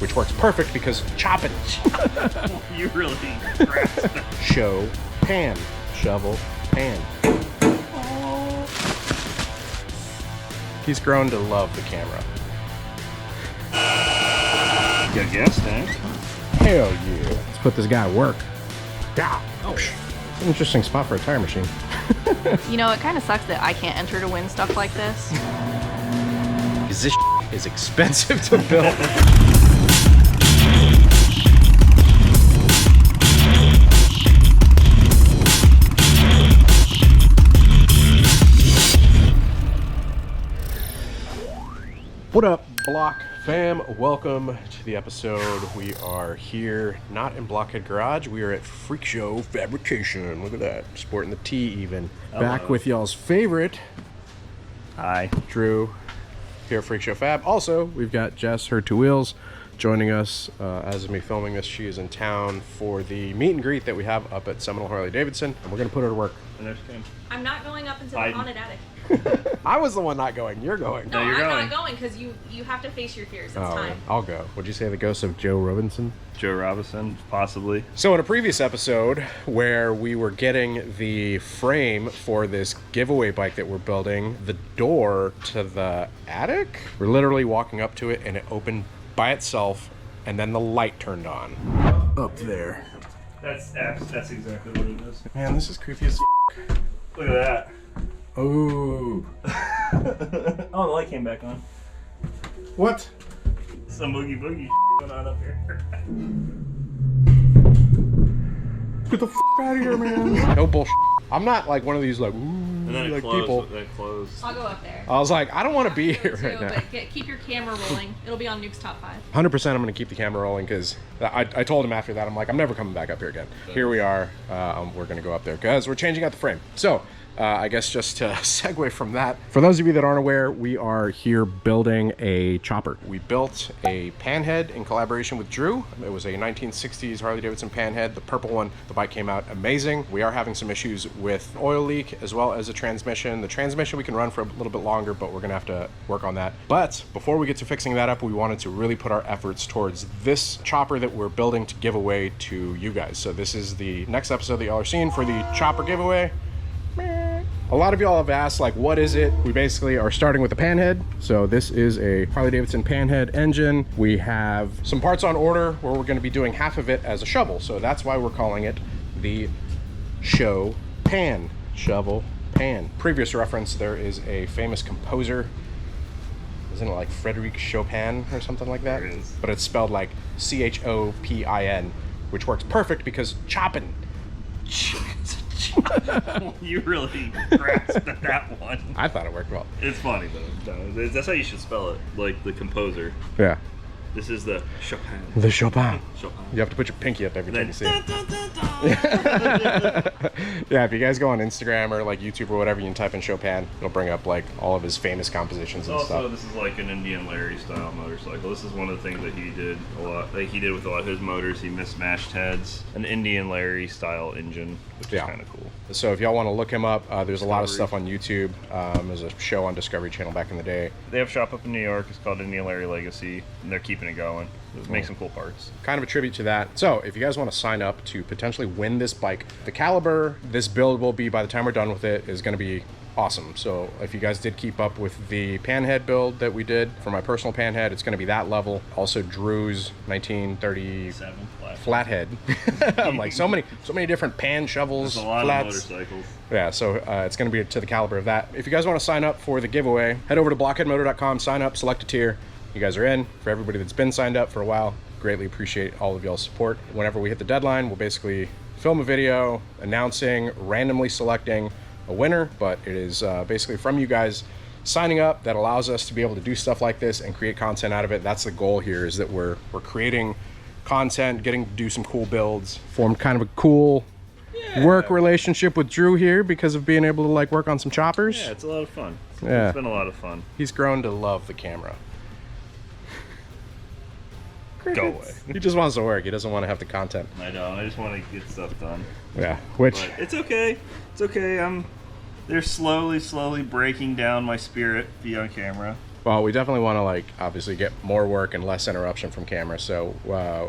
which works perfect because chopping. You really grasped it. Show, pan, shovel, pan. He's grown to love the camera. Good guess, thanks. Hell yeah. Let's put this guy to work. Yeah. Oh, interesting spot for a tire machine. You know, it kind of sucks that I can't enter to win stuff like this. Because this is expensive to build. What up, Block fam? Welcome to the episode. We are here, not in Blockhead Garage. We are at Freak Show Fabrication. Look at that. Sporting the T even. Hello. Back with y'all's favorite. Hi. Drew here at Freak Show Fab. Also, we've got Jess, her two wheels, joining us as of me filming this. She is in town for the meet and greet that we have up at Seminole Harley-Davidson, and we're going to put her to work. And there's Kim. I'm not going up into the haunted attic. I was the one not going. You're going. No, you're I'm going. not going because you have to face your fears. It's Oh, time. I'll go. Would you say the ghost of Joe Robinson? Joe Robinson, possibly. So in a previous episode where we were getting the frame for this giveaway bike that we're building, the door to the attic, we're literally walking up to it and it opened by itself and then the light turned on. Up there. That's exactly what it is. Man, this is creepy as Look at that. Oh. Oh, the light came back on. What? Some boogie going on up here. Get the out of here, man. No bullshit. I'm not like one of these like, ooh, And then it like closed. people. Then it closed. I'll go up there. I was like, I don't want to be I'll go here too, right now. But keep your camera rolling. It'll be on Nuke's Top 5. 100% I'm going to keep the camera rolling because I told him after that, I'm like, I'm never coming back up here again. Here we are. We're going to go up there because we're changing out the frame. So I guess just to segue from that, for those of you that aren't aware, we are here building a chopper. We built a Panhead in collaboration with Drew. It was a 1960s Harley-Davidson Panhead, the purple one. The bike came out amazing. We are having some issues with oil leak as well as a transmission. The transmission we can run for a little bit longer, but we're going to have to work on that. But before we get to fixing that up, we wanted to really put our efforts towards this chopper that we're building to give away to you guys. So this is the next episode that y'all are seeing for the chopper giveaway. A lot of y'all have asked, like, what is it? We basically are starting with the Panhead. So this is a Harley-Davidson Panhead engine. We have some parts on order where we're going to be doing half of it as a shovel. So that's why we're calling it the Show Pan. Shovel Pan. Previous reference, there is a famous composer. Isn't it like Frédéric Chopin or something like that? There is. But it's spelled like C-H-O-P-I-N, which works perfect because chopping. You really grasped at that one. I thought it worked well. It's funny though. No, that's how you should spell it, like the composer. Yeah. This is the Chopin. The Chopin. Chopin. You have to put your pinky up every time Then, you see it. Yeah, if you guys go on Instagram or like YouTube or whatever, you can type in Chopin. It'll bring up like all of his famous compositions and Also, stuff. this is like an Indian Larry style motorcycle. This is one of the things that he did a lot. Like he did with a lot of his motors. He mismatched heads. An Indian Larry style engine, which Yeah. is kind of cool. So if y'all want to look him up, there's a lot of Discovery. stuff on YouTube. There's a show on Discovery Channel back in the day. They have a shop up in New York. It's called Indian Larry Legacy, and they're keeping it going. It makes some cool parts. Kind of a tribute to that. So if you guys want to sign up to potentially win this bike, the caliber this build will be by the time we're done with it is going to be awesome. So if you guys did keep up with the Panhead build that we did for my personal Panhead, it's going to be that level. Also Drew's 1930 Seven flathead. I'm like so many different pan shovels, There's a lot flats. of motorcycles. Yeah, so it's going to be to the caliber of that. If you guys want to sign up for the giveaway, head over to blockheadmoto.com, sign up, select a tier. You guys are in. For everybody that's been signed up for a while, greatly appreciate all of y'all's support. Whenever we hit the deadline, we'll basically film a video announcing, randomly selecting a winner, but it is basically from you guys signing up that allows us to be able to do stuff like this and create content out of it. That's the goal here, is that we're creating content, getting to do some cool builds, formed kind of a cool work relationship with Drew here because of being able to like work on some choppers. Yeah, it's a lot of fun. Yeah. It's been a lot of fun. He's grown to love the camera. Go away. He just wants to work. He doesn't want to have the content. I don't. I just want to get stuff done. Yeah, which But it's okay. It's okay. They're slowly breaking down my spirit to be on camera. Well, we definitely want to like obviously get more work and less interruption from camera. So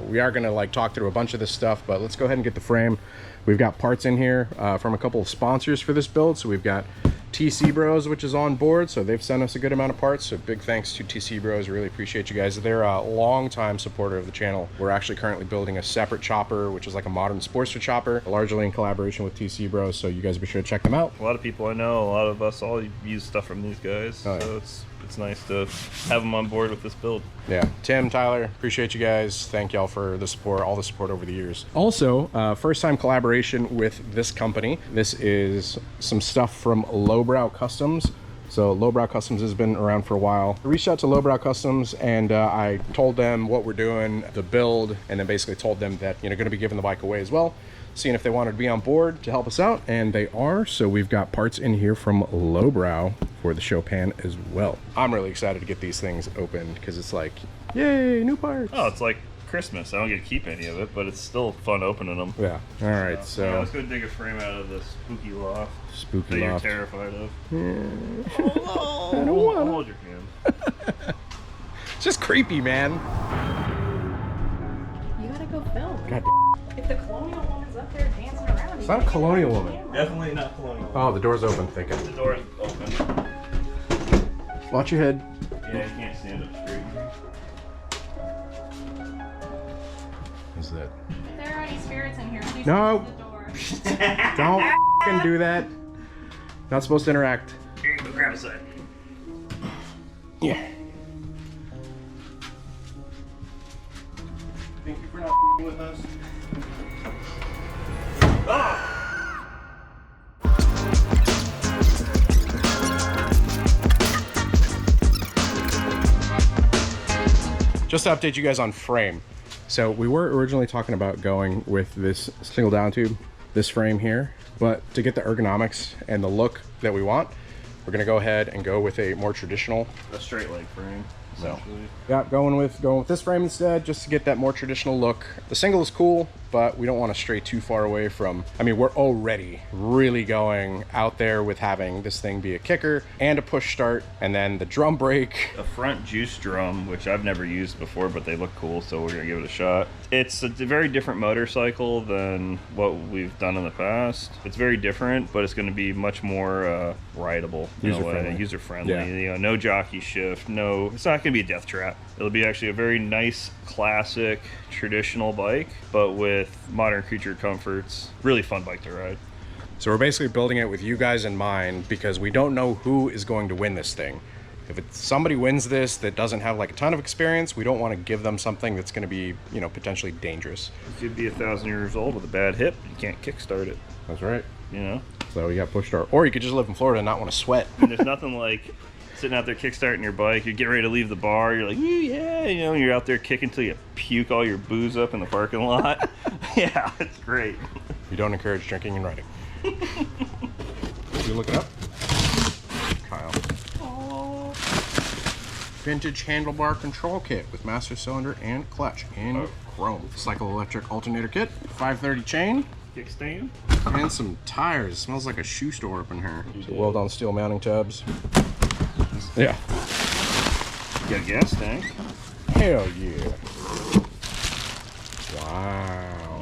we are going to like talk through a bunch of this stuff, but let's go ahead and get the frame. We've got parts in here from a couple of sponsors for this build. So we've got TC Bros, which is on board. So they've sent us a good amount of parts. So big thanks to TC Bros. Really appreciate you guys. They're a long-time supporter of the channel. We're actually currently building a separate chopper, which is like a modern sportster chopper, largely in collaboration with TC Bros. So you guys be sure to check them out. A lot of people I know, a lot of us all use stuff from these guys. Oh, yeah. So it's nice to have them on board with this build. Yeah, Tim, Tyler, appreciate you guys. Thank y'all for the support, all the support over the years. Also, first time collaboration with this company. This is some stuff from Lowbrow Customs. So Lowbrow Customs has been around for a while. I reached out to Lowbrow Customs and I told them what we're doing, the build, and then basically told them that, you know, going to be giving the bike away as well, seeing if they wanted to be on board to help us out, and they are. So we've got parts in here from Lowbrow for the Chopin as well. I'm really excited to get these things opened because it's like, yay, new parts. Oh, it's like Christmas. I don't get to keep any of it, but it's still fun opening them. Yeah. All right. So yeah, let's go dig a frame out of the spooky loft. Spooky that loft. You're terrified of. Yeah. Oh, I don't want to. hold your hand. It's just creepy, man. You gotta go film. God. If the colonial woman's up there dancing around, It's not a colonial woman. Definitely not colonial. Oh, the door's open. Think it. The door's open. Watch your head. Yeah, you can't stand up straight. Is that? If there are any spirits in here, please No. close the door. Don't f***ing do that. Not supposed to interact. Here you go, grab a side. Yeah. Thank you for not f***ing with us. Just to update you guys on frame. So we were originally talking about going with this single down tube, this frame here, but to get the ergonomics and the look that we want, we're gonna go ahead and go with a more traditional. A straight leg frame, essentially. Yeah, going with this frame instead, just to get that more traditional look. The single is cool, but we don't want to stray too far away from, I mean, we're already really going out there with having this thing be a kicker and a push start, and then the drum brake. A front juice drum, which I've never used before, but they look cool, so we're gonna give it a shot. It's a very different motorcycle than what we've done in the past. It's very different, but it's gonna be much more rideable, user friendly. Yeah. You know, no jockey shift, it's not gonna be a death trap. It'll be actually a very nice, classic, traditional bike, but with modern creature comforts. Really fun bike to ride. So we're basically building it with you guys in mind because we don't know who is going to win this thing. If somebody wins this that doesn't have like a ton of experience, we don't want to give them something that's going to be, you know, potentially dangerous. You could be 1,000 years old with a bad hip. You can't kickstart it. That's right. You know? So you got push start. Or you could just live in Florida and not want to sweat. And there's nothing like sitting out there kickstarting your bike, you're getting ready to leave the bar, you're like, ooh, yeah, you know, you're out there kicking till you puke all your booze up in the parking lot. Yeah, it's great. We don't encourage drinking and riding. You look it up? Kyle. Oh. Vintage handlebar control kit with master cylinder and clutch in chrome. Cycle electric alternator kit, 530 chain, Kickstand. and some tires. It smells like a shoe store up in here. So weld-on steel mounting tabs. Yeah. You got a gas tank. Hell yeah. Wow.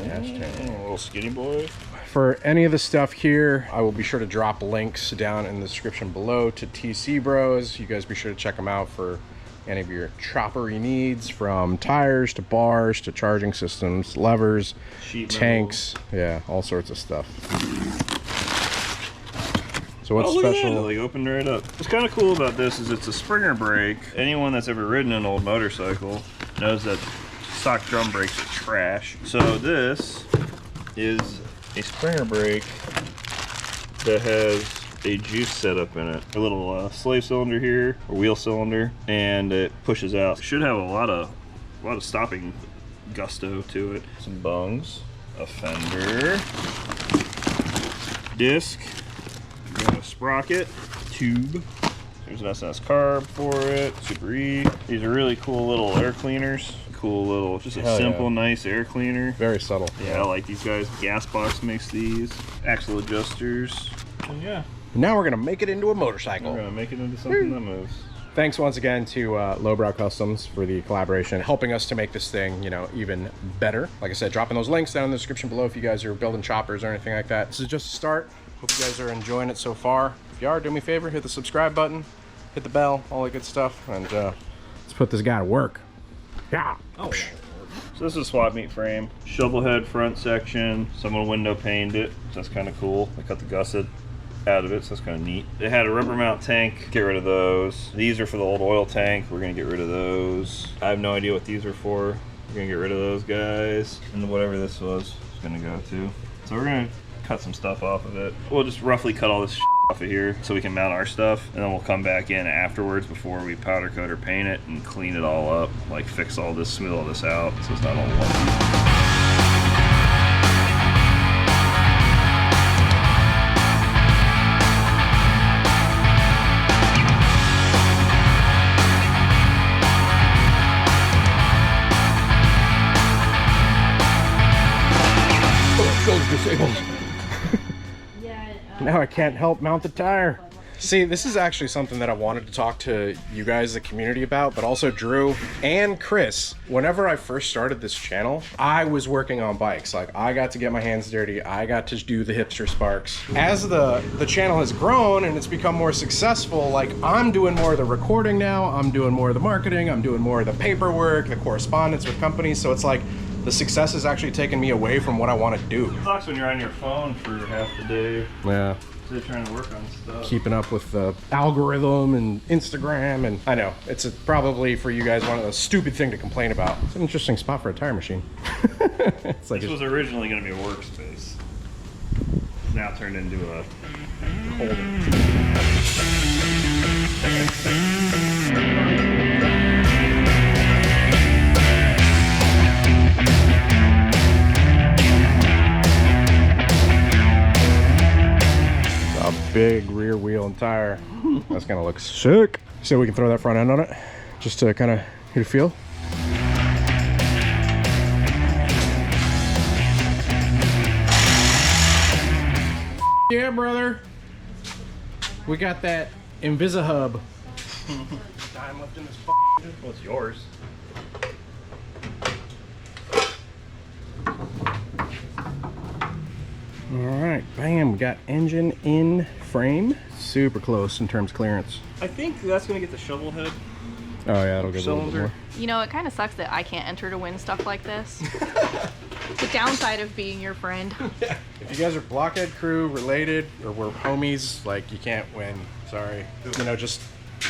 Gas tank. A little skinny boy. For any of the stuff here, I will be sure to drop links down in the description below to TC Bros. You guys be sure to check them out for any of your choppery needs, from tires to bars to charging systems, levers, Sheet tanks, yeah, all sorts of stuff. So what's look at special? that, it, like opened right up. What's kind of cool about this is it's a Springer brake. Anyone that's ever ridden an old motorcycle knows that stock drum brakes are trash. So this is a Springer brake that has a juice setup in it. A little slave cylinder here, or wheel cylinder, and it pushes out. It should have a lot of stopping gusto to it. Some bungs, a fender, disc, a sprocket, tube. There's an SS carb for it, Super E. These are really cool little air cleaners. Cool little, just a simple, nice air cleaner. Very subtle. Yeah, I like these guys. Gas box makes these. Axle adjusters. And yeah. Now we're gonna make it into a motorcycle. We're gonna make it into something that moves. thanks once again to Lowbrow Customs for the collaboration, helping us to make this thing, you know, even better. Like I said, dropping those links down in the description below if you guys are building choppers or anything like that. This is just a start. Hope you guys are enjoying it so far. If you are, do me a favor, hit the subscribe button, hit the bell, all that good stuff, and let's put this guy to work. Yeah. Oh. So this is a swap meet frame. Shovel head front section. Someone window paned it. So that's kind of cool. They cut the gusset out of it, so that's kind of neat. It had a rubber mount tank. Get rid of those. These are for the old oil tank. We're gonna get rid of those. I have no idea what these are for. We're gonna get rid of those guys. And whatever this was is gonna go to. So we're gonna cut some stuff off of it. We'll just roughly cut all this off of here so we can mount our stuff, and then we'll come back in afterwards before we powder coat or paint it and clean it all up, like fix all this, smooth all this out so it's not all lumpy. Now I can't help mount the tire. See, this is actually something that I wanted to talk to you guys, the community, about, but also Drew and Chris. Whenever I first started this channel, I was working on bikes. Like, I got to get my hands dirty. I got to do the hipster sparks. As the channel has grown and it's become more successful, like, I'm doing more of the recording now. I'm doing more of the marketing. I'm doing more of the paperwork, the correspondence with companies. So it's like, the success has actually taken me away from what I want to do. It sucks when you're on your phone for half the day. Yeah. They're trying to work on stuff. Keeping up with the algorithm and Instagram, and I know it's probably for you guys one of the stupid thing to complain about. It's an interesting spot for a tire machine. It's like this was originally going to be a workspace. It's now turned into a holding. Big rear wheel and tire. That's gonna look sick. So we can throw that front end on it just to kind of get a feel. Yeah, brother. We got that Invisihub. I'm lifting this. Well, it's yours. All right, bam, we got engine in frame. Super close in terms of clearance. I think that's going to get the shovel head. Oh yeah, it'll get a little bit Cylinder. more. You know, it kind of sucks that I can't enter to win stuff like this. The downside of being your friend. If you guys are Blockhead crew related or we're homies, like, you can't win. Sorry. You know, just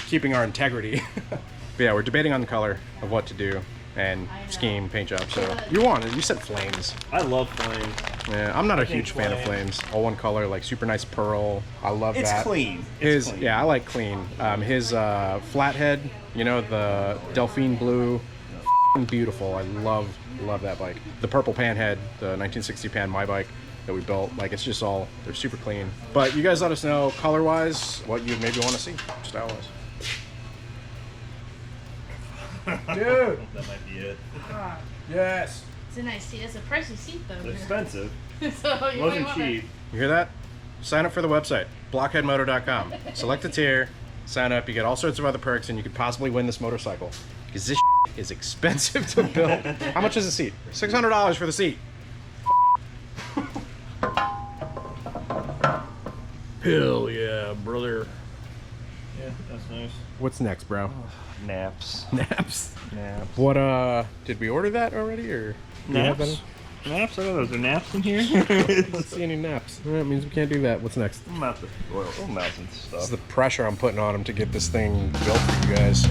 keeping our integrity. But yeah, we're debating on the color of what to do and scheme, paint job. So you wanted, you said flames. I love flames. Yeah, I'm not a huge fan of flames. All one color, like super nice pearl. I love that. It's clean. His, yeah, I like clean. His flathead, you know, the Delphine blue, beautiful. I love that bike. The purple Panhead, the 1960 Pan, my bike that we built. Like, it's just all, they're super clean. But you guys let us know color-wise what you maybe want to see, style-wise. Dude. That might be it. Yes. It's a nice seat. It's a pricey seat though. It's expensive. So It wasn't cheap. You hear that? Sign up for the website, blockheadmoto.com. Select a tier, sign up. You get all sorts of other perks, and you could possibly win this motorcycle. Because this is expensive to build. How much is the seat? $600 for the seat. Hell yeah, brother. Yeah, that's nice. What's next, bro? Naps. Naps. Naps. What, did we order that already, or? do you have Naps? Naps? I thought there naps in here. any? Let's see any naps. That means we can't do that. What's next? We'll mount the oil. We'll mount some This is stuff. the pressure I'm putting on him to get this thing built for you guys.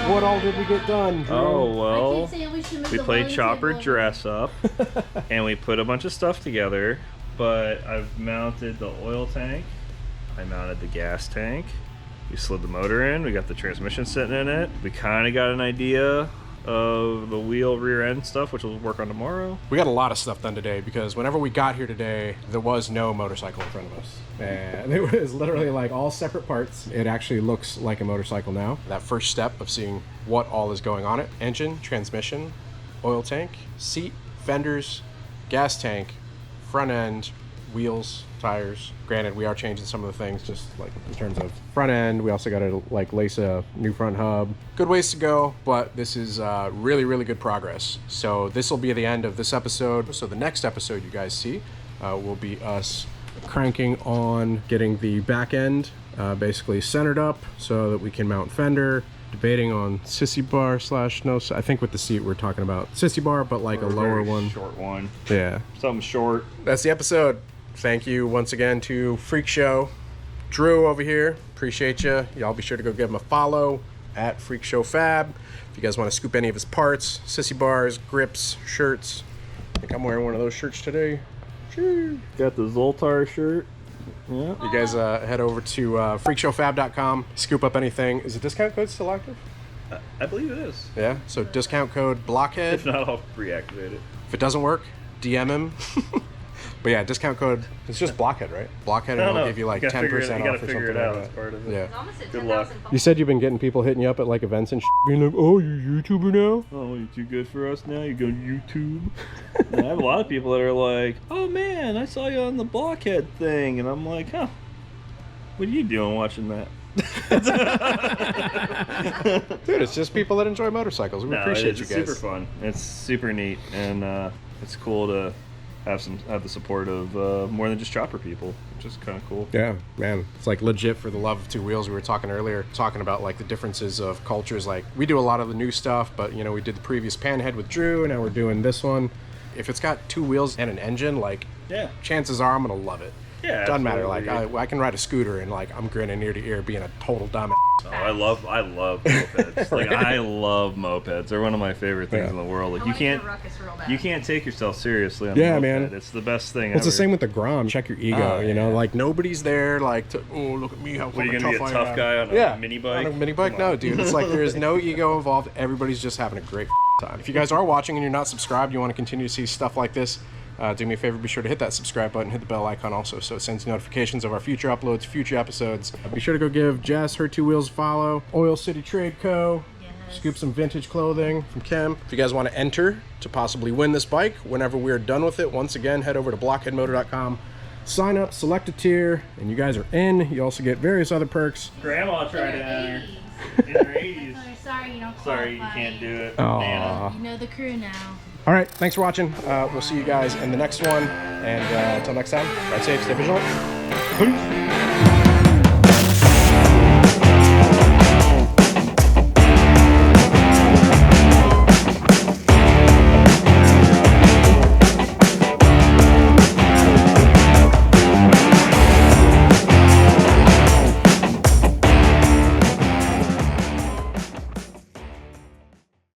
What all did we get done, Drew? Oh, well. We We played Chopper Dress Up, and we put a bunch of stuff together, but I've mounted the oil tank, I mounted the gas tank, we slid the motor in, we got the transmission sitting in it, we kind of got an idea of the wheel rear end stuff, which we'll work on tomorrow. We got a lot of stuff done today because whenever we got here today, there was no motorcycle in front of us. And it was literally like all separate parts. It actually looks like a motorcycle now. That first step of seeing what all is going on it: engine, transmission, oil tank, seat, fenders, gas tank, front end, wheels, tires. Granted, we are changing some of the things just like in terms of front end. We also got to like lace a new front hub. Good ways to go, but this is really, really good progress. So this will be the end of this episode. So the next episode you guys see will be us cranking on getting the back end basically centered up so that we can mount fender. Debating on sissy bar / no, I think with the seat we're talking about sissy bar, but like Or a lower very one. Short one. Yeah. Something short. That's the episode. Thank you once again to Freak Show. Drew over here. Appreciate you. Y'all be sure to go give him a follow at Freak Show Fab. If you guys want to scoop any of his parts, sissy bars, grips, shirts. I think I'm wearing one of those shirts today. Got the Zoltar shirt. Yeah. You guys head over to freakshowfab.com. Scoop up anything. Is the discount code still active? I believe it is. Yeah. So discount code Blockhead. If not, I'll reactivate it. If it doesn't work, DM him. But yeah, discount code, it's just Blockhead, right? Blockhead, and it'll give you like 10% off or something You gotta figure it out like as that. part of it. Yeah. Good luck. You said you've been getting people hitting you up at like events and being like, oh, you're a YouTuber now? Oh, you too good for us now? You go to YouTube? And I have a lot of people that are like, oh man, I saw you on the Blockhead thing. And I'm like, huh, what are you doing watching that? Dude, it's just people that enjoy motorcycles. We appreciate you it's guys. super fun. It's super neat. And it's cool to have the support of more than just chopper people, which is kind of cool. Yeah, man, it's like legit for the love of two wheels. We were talking earlier, talking about like the differences of cultures. Like we do a lot of the new stuff, but you know, we did the previous Panhead with Drew, and now we're doing this one. If it's got two wheels and an engine, like, Yeah. chances are I'm gonna love it. Yeah, Doesn't matter. Like absolutely. I can ride a scooter and like I'm grinning ear to ear, being a total dumb. Oh, I love mopeds. Like I love mopeds. They're one of my favorite things in the world. Like you can't take yourself seriously on a moped. Man. It's the best thing It's ever. the same with the Grom. Check your ego. Oh, you know, yeah. like nobody's there. Like, oh, look at me, how What, are you fucking gonna be a tough I tough am. guy on a Yeah, mini bike? On a mini bike? Come No, on. dude. It's like there's no ego involved. Everybody's just having a great time. If you guys are watching and you're not subscribed, you want to continue to see stuff like this, do me a favor, be sure to hit that subscribe button, hit the bell icon also, so it sends you notifications of our future uploads, future episodes. Be sure to go give Jess her two wheels a follow. Oil City Trade Co. Yes. Scoop some vintage clothing from Kim. If you guys want to enter to possibly win this bike whenever we're done with it, once again, head over to blockheadmotor.com. Sign up, select a tier, and you guys are in. You also get various other perks. Grandma tried to enter in her 80s. Sorry, you don't qualify. Sorry, you can't do it. Aw. Nana. You know the crew now. All right, thanks for watching. We'll see you guys in the next one. And until next time, ride safe, stay vigilant. Peace.